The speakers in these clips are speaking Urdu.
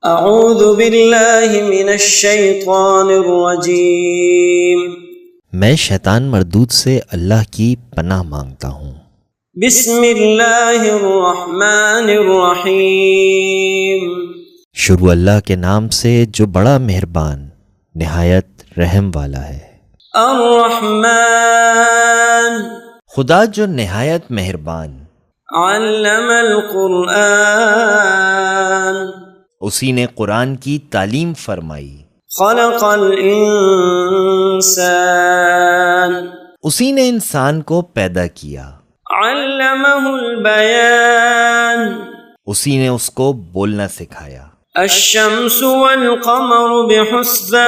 اعوذ باللہ من الشیطان الرجیم، میں شیطان مردود سے اللہ کی پناہ مانگتا ہوں۔ بسم اللہ الرحمن الرحیم، شروع اللہ کے نام سے جو بڑا مہربان نہایت رحم والا ہے۔ الرحمن، خدا جو نہایت مہربان، علم القرآن، اسی نے قرآن کی تعلیم فرمائی۔ خلق الانسان، اسی نے انسان کو پیدا کیا۔ علمہ البیان، اسی نے اس کو بولنا سکھایا۔ الشمس والقمر بحسبان،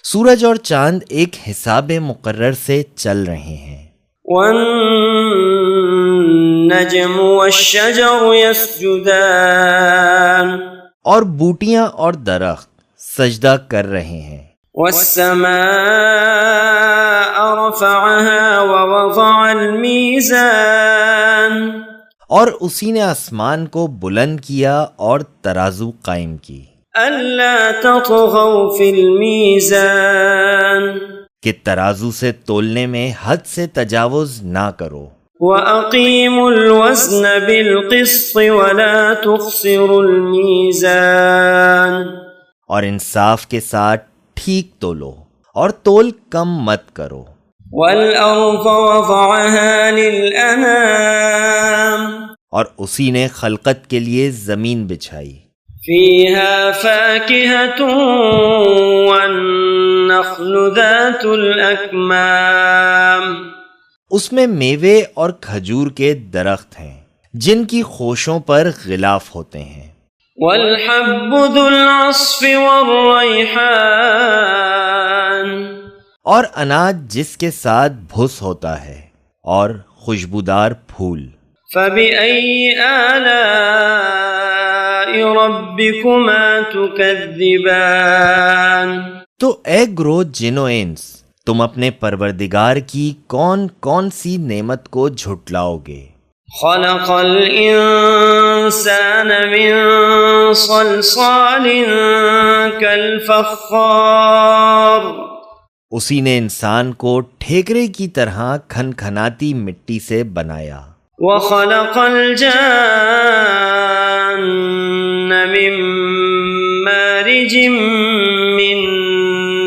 سورج اور چاند ایک حساب مقرر سے چل رہے ہیں۔ والنجم والشجر يسجدان، اور بوٹیاں اور درخت سجدہ کر رہے ہیں۔ والسماء رفعها ووضع الميزان، اور اسی نے آسمان کو بلند کیا اور ترازو قائم کی۔ ألا تطغوا في الميزان، کہ ترازو سے تولنے میں حد سے تجاوز نہ کرو۔ وَأَقِيمُوا الْوَزْنَ بِالْقِسْطِ وَلَا تُخْسِرُوا الْمِيزَانَ، اور انصاف کے ساتھ ٹھیک تولو اور تول کم مت کرو۔ وَالْأَرْضَ وَضَعَهَا لِلْأَنَامِ، اور اسی نے خلقت کے لیے زمین بچھائی۔ فِيهَا فَاكِهَةٌ وَالنَّخْلُ ذَاتُ الْأَكْمَامِ، اس میں میوے اور کھجور کے درخت ہیں جن کی خوشوں پر غلاف ہوتے ہیں۔ وَالْحَبُّ ذُو الْعَصْفِ وَالرَّيْحَانِ، اور اناج جس کے ساتھ بھس ہوتا ہے اور خوشبودار پھول۔ فَبِأَيِّ آلَاءِ رَبِّكُمَا تُكَذِّبَانِ، تو اے گروہ جن و انس، تم اپنے پروردگار کی کون کون سی نعمت کو جھٹلاؤ گے؟ خلق الانسان من صلصال کالفخار، اسی نے انسان کو ٹھیکرے کی طرح کھنکھناتی مٹی سے بنایا۔ وخلق الجان من مارج من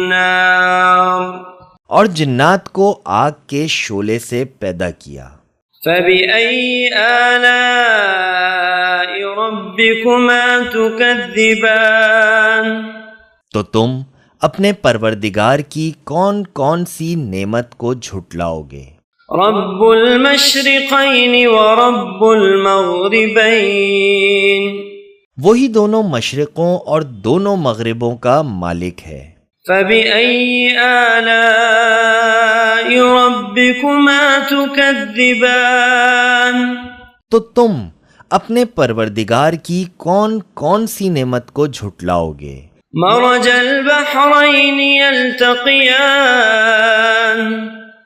نار، اور جنات کو آگ کے شعلے سے پیدا کیا۔ فَبِأَيِّ آلَاءِ رَبِّكُمَا تُكَذِّبَانِ، تو تم اپنے پروردگار کی کون کون سی نعمت کو جھٹلاؤ گے؟ رب المشرقین ورب المغربین، وہی دونوں مشرقوں اور دونوں مغربوں کا مالک ہے۔ فَبِأَيِّ آلَاءِ رَبِّكُمَا تُكَذِّبَانِ، تو تم اپنے پروردگار کی کون کون سی نعمت کو جھٹلاؤ گے؟ مرج البحرین یلتقیان،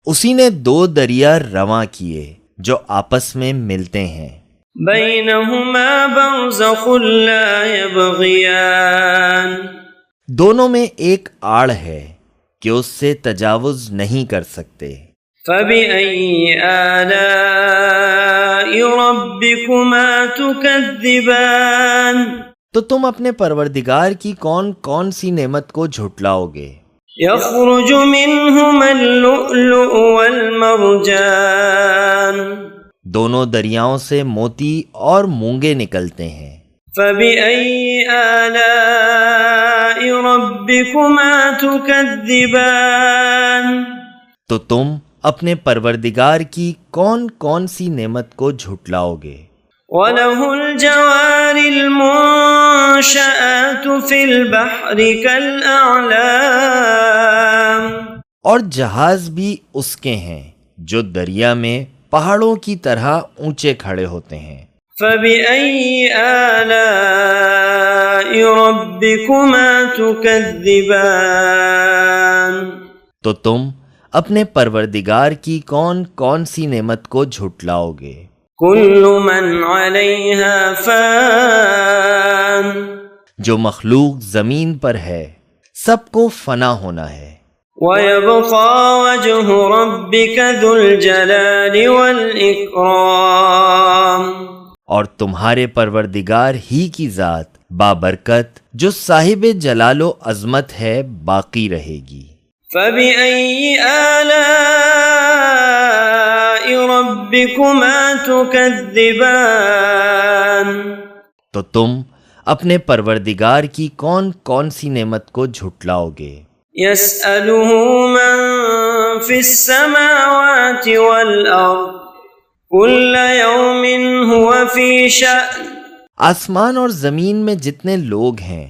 اسی نے دو دریا رواں کیے جو آپس میں ملتے ہیں۔ بینہما برزخ لا یبغیان، دونوں میں ایک آڑ ہے کہ اس سے تجاوز نہیں کر سکتے۔ فَبِأَيِّ آلَاءِ رَبِّكُمَا تُكَذِّبَانِ، تو تم اپنے پروردگار کی کون کون سی نعمت کو جھٹلاؤ گے؟ يخرج منهما اللؤلؤ والمرجان، دونوں دریاؤں سے موتی اور مونگے نکلتے ہیں۔ فَبِأَيِّ آلَاءِ رَبِّكُمَا تُكَذِّبَانِ، تو تم اپنے پروردگار کی کون کون سی نعمت کو جھٹلاؤ گے؟ وَلَهُ الْجَوَارِ الْمُنشَآتُ فِي الْبَحْرِ كَالْأَعْلَامِ، اور جہاز بھی اس کے ہیں جو دریا میں پہاڑوں کی طرح اونچے کھڑے ہوتے ہیں۔ فَبِأَيِّ آلَاءِ رَبِّكُمَا تُكَذِّبَانِ، تو تم اپنے پروردگار کی کون کون سی نعمت کو جھٹلاؤ گے؟ كل من عليها فان جو مخلوق زمین پر ہے سب کو فنا ہونا ہے، وَيَبْقَى وَجْهُ رَبِّكَ ذُو الْجَلَالِ وَالْإِكْرَامِ، اور تمہارے پروردگار ہی کی ذات بابرکت جو صاحب جلال و عظمت ہے باقی رہے گی۔ فَبِأَيِّ آلَاءِ رَبِّكُمَا تُكَذِّبَانِ، تو تم اپنے پروردگار کی کون کون سی نعمت کو جھٹلاؤ گے؟ يَسْأَلُهُ مَن فِي السَّمَاوَاتِ وَالْأَرْضِ كُلَّ يَوْمٍ هُوَ فِي شَأْنٍ، آسمان اور زمین میں جتنے لوگ ہیں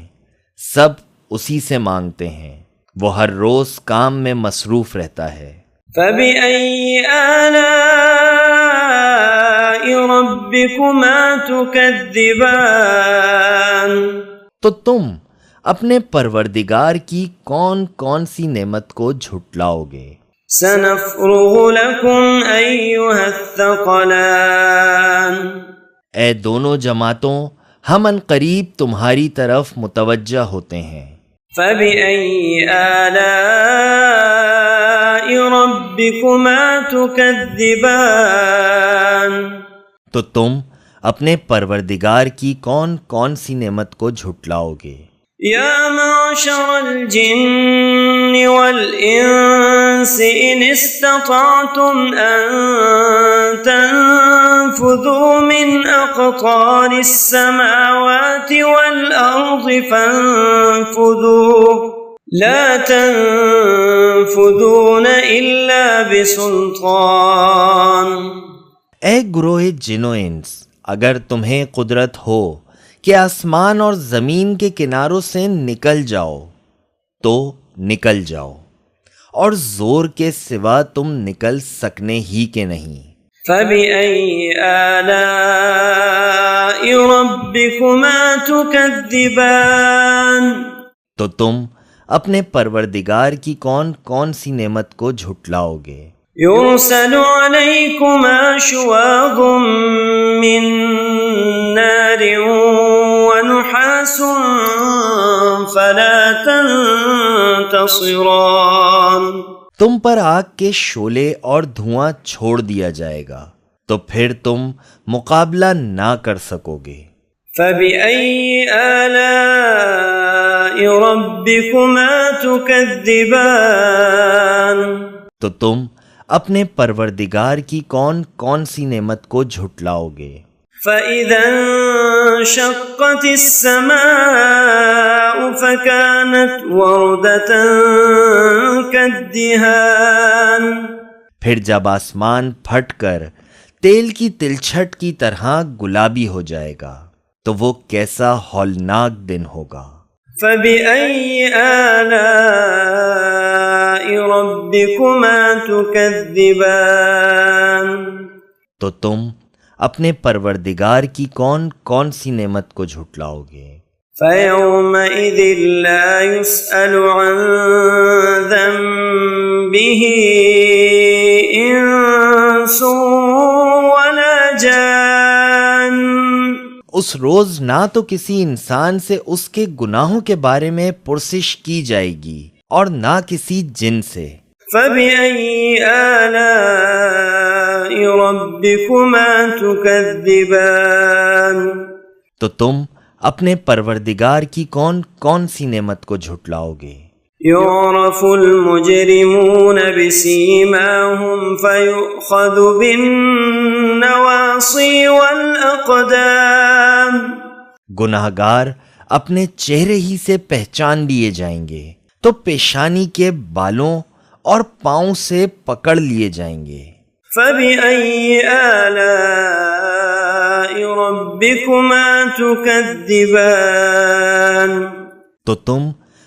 سب اسی سے مانگتے ہیں، وہ ہر روز کام میں مصروف رہتا ہے۔ فَبِأَيِّ آلَاءِ رَبِّكُمَا تُكَذِّبَانِ، تو تم اپنے پروردگار کی کون کون سی نعمت کو جھٹلاؤ گے؟ سَنَفْرُغُ لَكُمْ أَيُّهَ الثَّقَلَانِ، اے دونوں جماعتوں ہم ان قریب تمہاری طرف متوجہ ہوتے ہیں۔ فَبِأَيِّ آلَاءِ رَبِّكُمَا تُكَذِّبَانِ، تو تم اپنے پروردگار کی کون کون سی نعمت کو جھٹلاؤ گے؟ یا معشر الجن والانس ان استطعتم ان تنفذوا من اقطار السماوات والارض فانفذوا لا تنفذون الا بسلطان۔ اے گروہ جن و انس، اگر تمہیں قدرت ہو کہ آسمان اور زمین کے کناروں سے نکل جاؤ تو نکل جاؤ، اور زور کے سوا تم نکل سکنے ہی کے نہیں۔ فَبِأَيِّ آلَاءِ رَبِّكُمَا تُكَذِّبَانِ، تو تم اپنے پروردگار کی کون کون سی نعمت کو جھٹلاؤ گے؟ يُرْسَلُ عَلَيْكُمَا شُوَاظٌ مِّن نَّارٍ وَنُحَاسٌ فَلَا تَنتَصِرَانِ، تم پر آگ کے شعلے اور دھواں چھوڑ دیا جائے گا تو پھر تم مقابلہ نہ کر سکو گے۔ فَبِأَيِّ آلَاءِ رَبِّكُمَا تُكَذِّبَانِ، تو تم اپنے پروردگار کی کون کون سی نعمت کو جھٹلاؤ گے؟ فَإِذَا انشَقَّتِ السَّمَاءُ فَكَانَتْ وَرْدَةً كَالدِّهَانِ، پھر جب آسمان پھٹ کر تیل کی تلچھٹ کی طرح گلابی ہو جائے گا تو وہ کیسا ہولناک دن ہوگا۔ فَبِأَيِّ آلَاءِ رَبِّكُمَا تُكَذِّبَانِ، تو تم اپنے پروردگار کی کون کون سی نعمت کو جھٹلاؤ گے؟ فَيَوْمَئِذٍ لَا يُسْأَلُ عَن ذَنبِهِ إِنسٌ وَلَا جَانٌ، اس روز نہ تو کسی انسان سے اس کے گناہوں کے بارے میں پرسش کی جائے گی اور نہ کسی جن سے۔ فَبِأَيِّ آلَاءِ رَبِّكُمَا تُكَذِّبَانِ، تو تم اپنے پروردگار کی کون کون سی نعمت کو جھٹلاؤ گے؟ يُعْرَفُ الْمُجْرِمُونَ بِسِيمَاهُمْ فَيُؤْخَذُ بِالنَّوَاصِي وَالْأَقْدَامِ، گناہگار اپنے چہرے ہی سے پہچان لیے جائیں گے تو پیشانی کے بالوں اور پاؤں سے پکڑ لیے جائیں گے۔ فَبِأَيِّ آلَاءِ رَبِّكُمَا تُكَذِّبَانِ، تو تم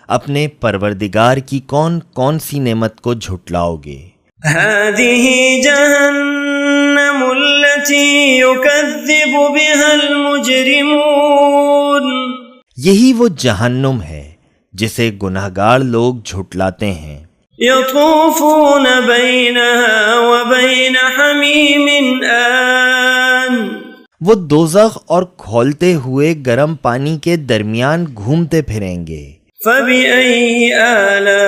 اپنے پروردگار کی کون کون سی نعمت کو جھٹلاؤ گے؟ هَذِهِ جَهَنَّمُ الَّتِي يُكَذِّبُ بِهَا الْمُجْرِمُونَ، یہی وہ جہنم ہے جسے گناہگار لوگ جھٹلاتے ہیں۔ يَطُوفُونَ بَيْنَهَا وَبَيْنَ حَمِيمٍ آنٍ، وہ دوزخ اور کھولتے ہوئے گرم پانی کے درمیان گھومتے پھریں گے۔ فَبِأَيِّ آلَاءِ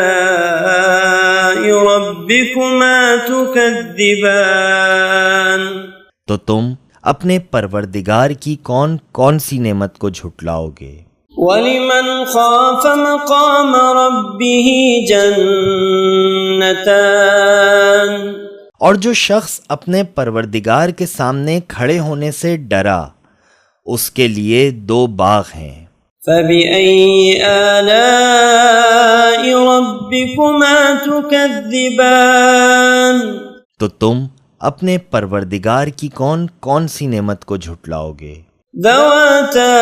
رَبِّكُمَا تُكَذِّبَانِ تو تم اپنے پروردگار کی کون کون سی نعمت کو جھٹلاؤ گے؟ وَلِمَنْ خَافَ مَقَامَ رَبِّهِ جَنَّتَانِ اور جو شخص اپنے پروردگار کے سامنے کھڑے ہونے سے ڈرا، اس کے لیے 2 باغ ہیں۔ فَبِأَيِّ آلَاءِ رَبِّكُمَا تُكَذِّبَانِ تو تم اپنے پروردگار کی کون کون سی نعمت کو جھٹلاؤ گے؟ ذَوَاتَا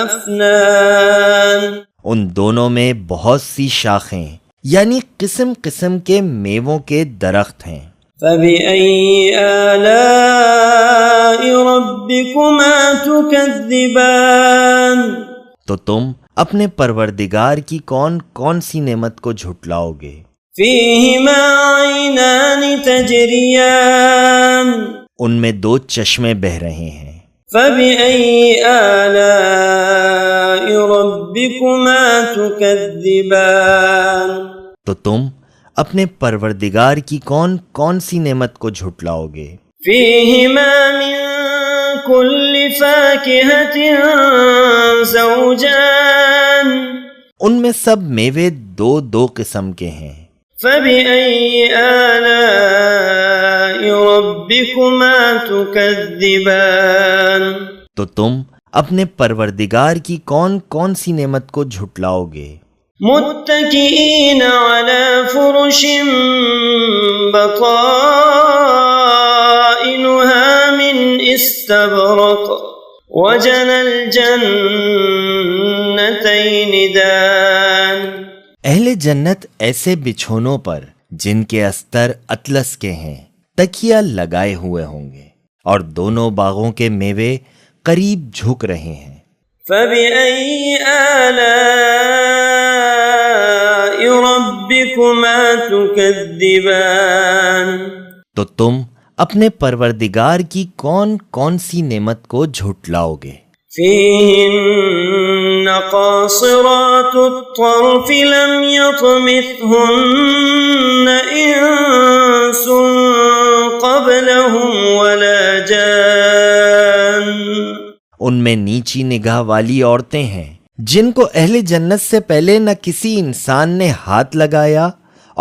أَفْنَانٍ ان دونوں میں بہت سی شاخیں یعنی قسم قسم کے میووں کے درخت ہیں۔ فَبِأَيِّ آلَاءِ رَبِّكُمَا تُكَذِّبَانِ تو تم اپنے پروردگار کی کون کون سی نعمت کو جھٹلاؤ گے؟ فِيهِمَا عَيْنَانِ تَجْرِيَانِ ان میں 2 چشمے بہہ رہے ہیں۔ فَبِأَيِّ آلَاءِ رَبِّكُمَا تُكَذِّبَانِ تو تم اپنے پروردگار کی کون کون سی نعمت کو جھٹلاؤ گے؟ فِيهِمَا مِن كُلِّ فَاكِهَةٍ زَوْجَانِ ان میں سب میوے 2 قسم کے ہیں۔ فَبِأَيِّ آلَاءِ رَبِّكُمَا تُكَذِّبَانِ تو تم اپنے پروردگار کی کون کون سی نعمت کو جھٹلاؤ گے؟ متكئين على فرش بطائنها من استبرق وجنى الجنتين دان اہل جنت ایسے بچھونوں پر جن کے استر اطلس کے ہیں تکیہ لگائے ہوئے ہوں گے، اور دونوں باغوں کے میوے قریب جھک رہے ہیں۔ فَبِأَيِّ آلَاءِ رَبِّكُمَا تُكَذِّبَانِ تو تم اپنے پروردگار کی کون کون سی نعمت کو جھٹلاؤ گے؟ فِيهِنَّ قَاصِرَاتُ الطَّرْفِ لَمْ يَطْمِثْهُنَّ إِنسٌ قَبْلَهُمْ وَلَا جَانٌّ ان میں نیچی نگاہ والی عورتیں ہیں جن کو اہل جنت سے پہلے نہ کسی انسان نے ہاتھ لگایا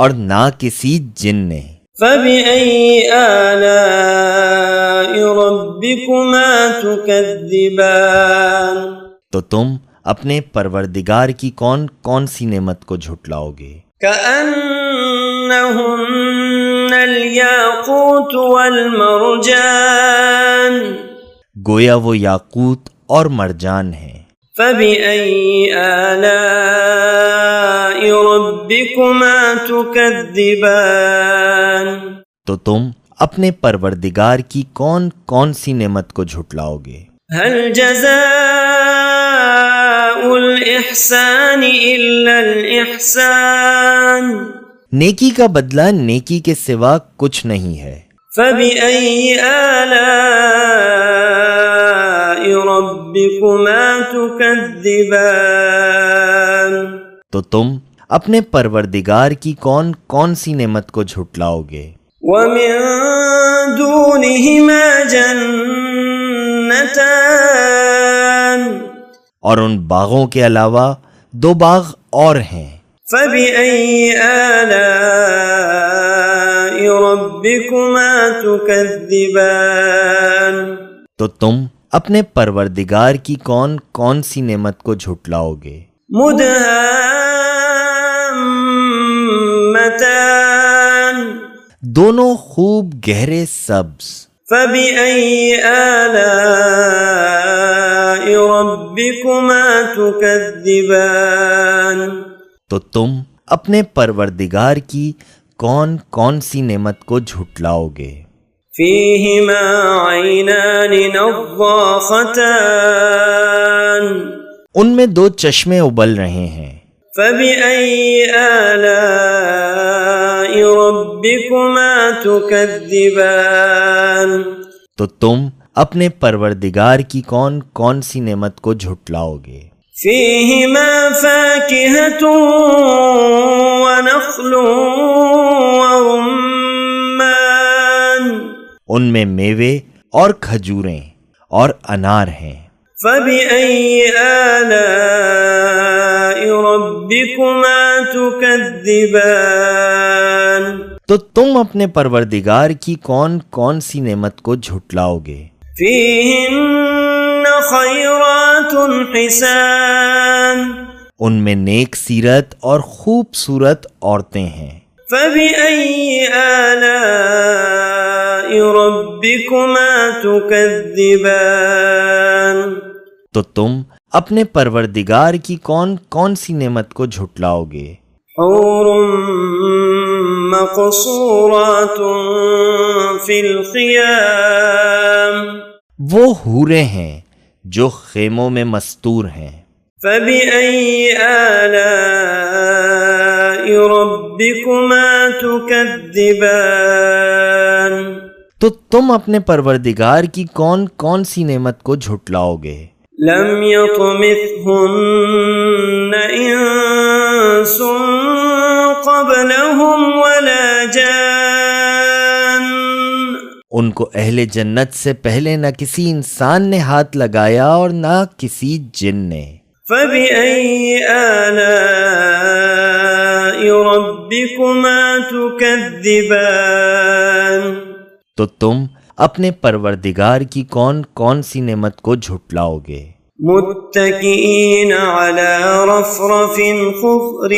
اور نہ کسی جن نے۔ فَبِأَيِّ آلَاءِ رَبِّكُمَا تُكَذِّبَانِ تو تم اپنے پروردگار کی کون کون سی نعمت کو جھٹلاؤ گے؟ كَأَنَّهُنَّ الْيَاقُوتُ وَالْمَرْجَانُ گویا وہ یاقوت اور مرجان ہیں۔ فَبِأَيِّ آلَاءِ رَبِّكُمَا تُكَذِّبَانِ تو تم اپنے پروردگار کی کون کون سی نعمت کو جھٹلاؤ گے؟ هَلْ جَزَاءُ الْإِحْسَانِ إِلَّا الْإِحْسَانُ نیکی کا بدلہ نیکی کے سوا کچھ نہیں ہے۔ فَبِأَيِّ آلَاءِ رَبِّكُمَا تُكَذِّبَانِ تو تم اپنے پروردگار کی کون کون سی نعمت کو جھٹلاؤ گے؟ وَمِن دُونِهِمَا جَنَّتَانِ اور ان باغوں کے علاوہ 2 باغ اور ہیں۔ فَبِأَيِّ آلَاءِ رَبِّكُمَا تُكَذِّبَانِ تو تم اپنے پروردگار کی کون کون سی نعمت کو جھٹلاؤ گے؟ مُدْهَامَّتَانِ دونوں خوب گہرے سبز۔ فَبِأَيِّ آلَاءِ رَبِّكُمَا تُكَذِّبَانِ تو تم اپنے پروردگار کی کون کون سی نعمت کو جھٹلاؤ گے؟ فِيهِمَا عَيْنَانِ نَضَّاخَتَانِ ان میں 2 چشمے ابل رہے ہیں۔ فَبِأَيِّ آلَاءِ رَبِّكُمَا تُكَذِّبَانِ تو تم اپنے پروردگار کی کون کون سی نعمت کو جھٹلاؤ گے؟ فیہما فاکہۃ ونخل ورمان، ان میں میوے اور کھجوریں اور انار ہیں۔ فبأي آلاء ربكما تكذبان، تو تم اپنے پروردگار کی کون کون سی نعمت کو جھٹلاؤ گے؟ فيهن خيرات حسان، ان میں نیک سیرت اور خوبصورت عورتیں ہیں۔ فبأي آلاء ربكما تكذبان، تو تم اپنے پروردگار کی کون کون سی نعمت کو جھٹلاؤ گے؟ حور مقصورات فی الخیام، وہ حوریں ہیں جو خیموں میں مستور ہیں۔ فبأي آلاء ربكما تكذبان، تو تم اپنے پروردگار کی کون کون سی نعمت کو جھٹلاؤ گے؟ لم يطمثهن انس قبلهم ولا جان، ان کو اہل جنت سے پہلے نہ کسی انسان نے ہاتھ لگایا اور نہ کسی جن نے۔ فبأي آلاء ربكما تكذبان، تو تم اپنے پروردگار کی کون کون سی نعمت کو جھٹلاؤ گے؟ متكئين على رفرف خضر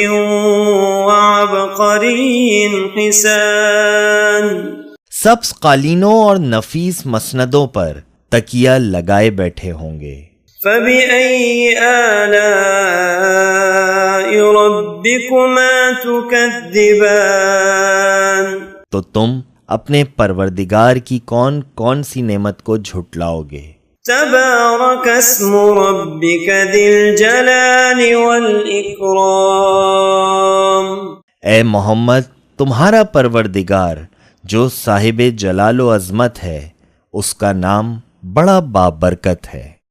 وعبقري حسان، سبز قالینوں اور نفیس مسندوں پر تکیہ لگائے بیٹھے ہوں گے۔ فبأي آلاء ربكما تكذبان، تو تم اپنے پروردگار کی کون کون سی نعمت کو جھٹلاؤ گے؟ تبارک اسم ربک ذی الجلال والإکرام، اے محمد، تمہارا پروردگار جو صاحب جلال و عظمت ہے، اس کا نام بڑا بابرکت ہے۔